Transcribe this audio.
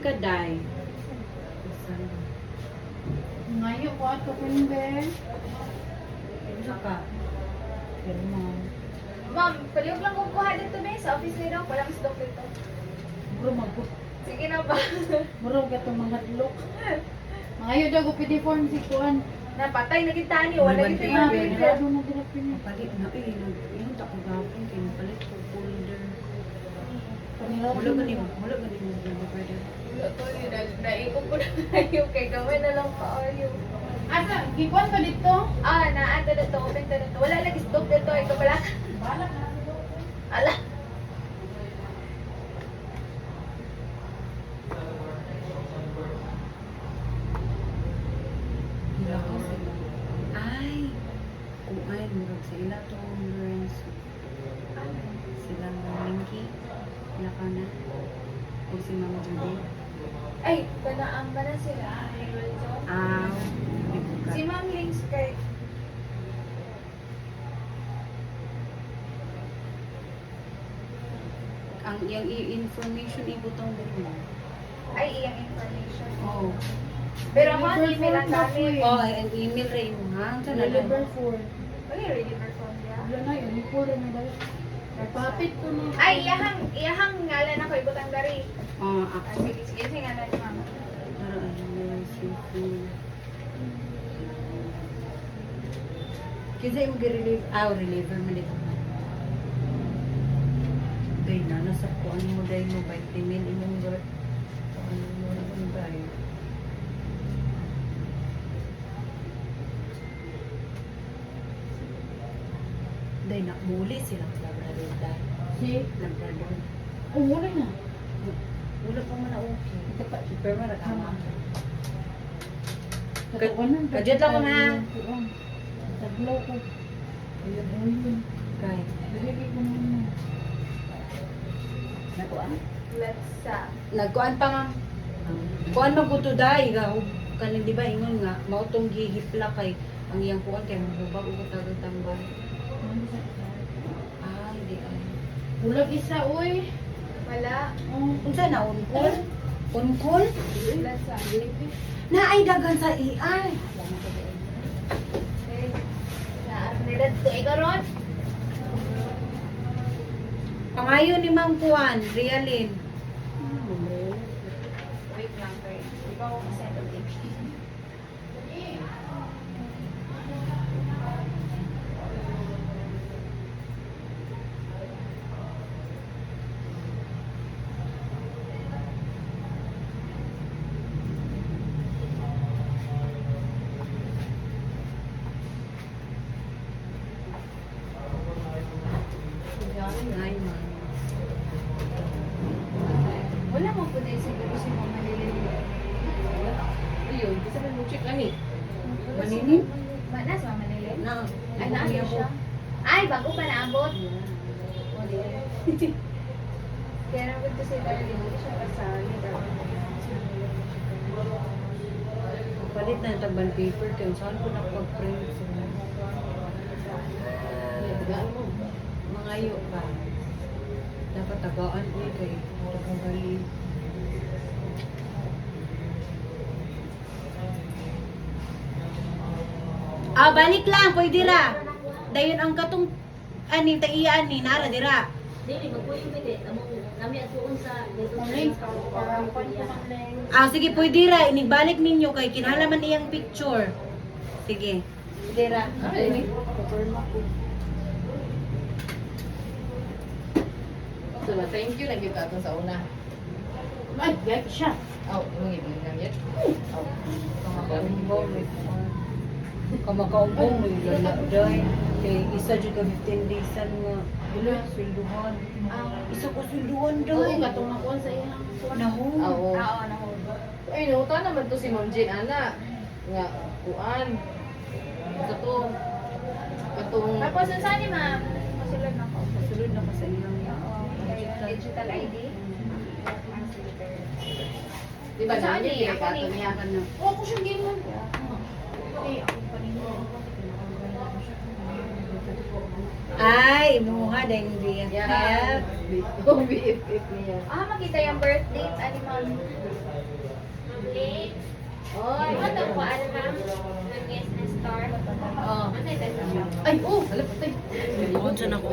ka, Day. Ngayon ko ato kumbe. Isa ka. Pero mo. Ma'am, palihog lang kung kuha dito ba sa office nila. Walang stock dito. Bro, magput. Sige na ba? Bro, katong mga hadlok. Ngayon daw ko pwede form si Kuan. Napatay na kita ni. Wala Naman kita din, yung Bea. picture. Ano na dila pini? Palit na eh. Yung tako gapon kayo. Palit ko folder. Panira. Wala ba niyo? Wala ba niyo? Pwede. Wala ko yun. Naikot ko na kayo. Kay gawin na lang kaayo. Asa, gikuan ka dito? Ah, naato na to. Open to na to. Wala lagi stock dito. Ikaw pala. Balak na. Ala. Hila ko sila. Ay! Kung ay, murag sa ila to, Lawrence. Sila Minky. Hila ka na. O si Mama Judy. Ay, panaang ba na sila? Ah, hindi ko ka. Si Ma'am Links kay... Ang iyang information ibutang din mo. Ay, iyang information. Oo. Pero ako, ang email ang gamit. Oh, ang email rin mo ha. Ang sana lang. Deliver for. Wala yung regular phone niya. Wala na yun. Ipur na dahil. Papit ko na. Ay, iyahang ngalan ako, ibutang gari. Oh, Ah, ako. sige, sige, sige, ngalan ni Mama. Para ano na lang cellphone. Kasi yung reliever, reliever mo dito. Dahil na, nasa ko ano mo dahil mo, vitamin, imong garat. Ano mo naman dahil. Dahil na, muli silang labrador dahil. Si? Labrador. Oh, wala na. Wala pa man na okay. Super man nakama. Katawanan. Kadyot lang ko na. Taglaw ko. Ayun, ayun. Kay. Dili ko na. Nakuan? Let's Nagkuan pa nga. Kuan man ko to dai ga kaning di ba ingon nga mao tong gihipla kay ang iyang kuan kay mahubag ug tagang tambal. Ah, hindi ay. Bulag isa, uy. wala. Oh, Unsa na unkol? Unkol? Let's Na ay daghan sa AI. Okay. Nilad to ikaron. Pangayo ni Ma'am Kuan, Realin. Wait lang, kay. Ikaw ako send ang picture. Ay, ma'am. Wala mo po din siguro si Mama Lili. Ayun, kasi mo check ani. Maninin? Mana sa Mama Lili? Na. Ay, naan siya. Ay, bago pa naabot. Kaya naman to si Darlene, hindi siya kasali. Palit na yung tagban paper kay saan ko nakapag-print. Tagaan mo. Mangayo pa. Dapat tagaan ko kay tagali. Ah, balik lang, pwede ra. Dayon ang katong ani taiyan ni nara dira. Dili magpuyo pwede amo kami atuon sa dito ang link. Parang kwan ko ang link. Ah, sige, pwede ra. Inibalik ninyo kay kinahanglan iyang picture. Sige. Pwede ra. Ay, so, thank you lagi ka ato sa una. Ay, gaya siya. Oh, imong ibig lang yun. Oh. Kamakaumbong mo yung lockdown. Kay isa dyan ka 15 days nga swelduhan. Isa ko swelduhan daw. Oo, katong nakuha sa iyang. Nahu. Oo. Oo, nahulog. Ay, nauta naman to si Ma'am Jane, ana. Nga, kuan. Ito to. Katong... Tapos, saan ni Ma'am? Masulod na ko. Kasulod na ka sa iyang Digital ID? Di ba Saan namin ni? kay Ako kato ni. niya? Oo, ako siyang gimon. Eh, ako pa rin. Ay, imuha dahil BFF. Yeah. Oh, BFF niya. Makita yung birth date, ani ma'am. Date. Oy. Ano po, ano ma'am? Ang yes na star. Oh. Ano ito sa shop? Ay, oh, halap tayo. Kung saan ako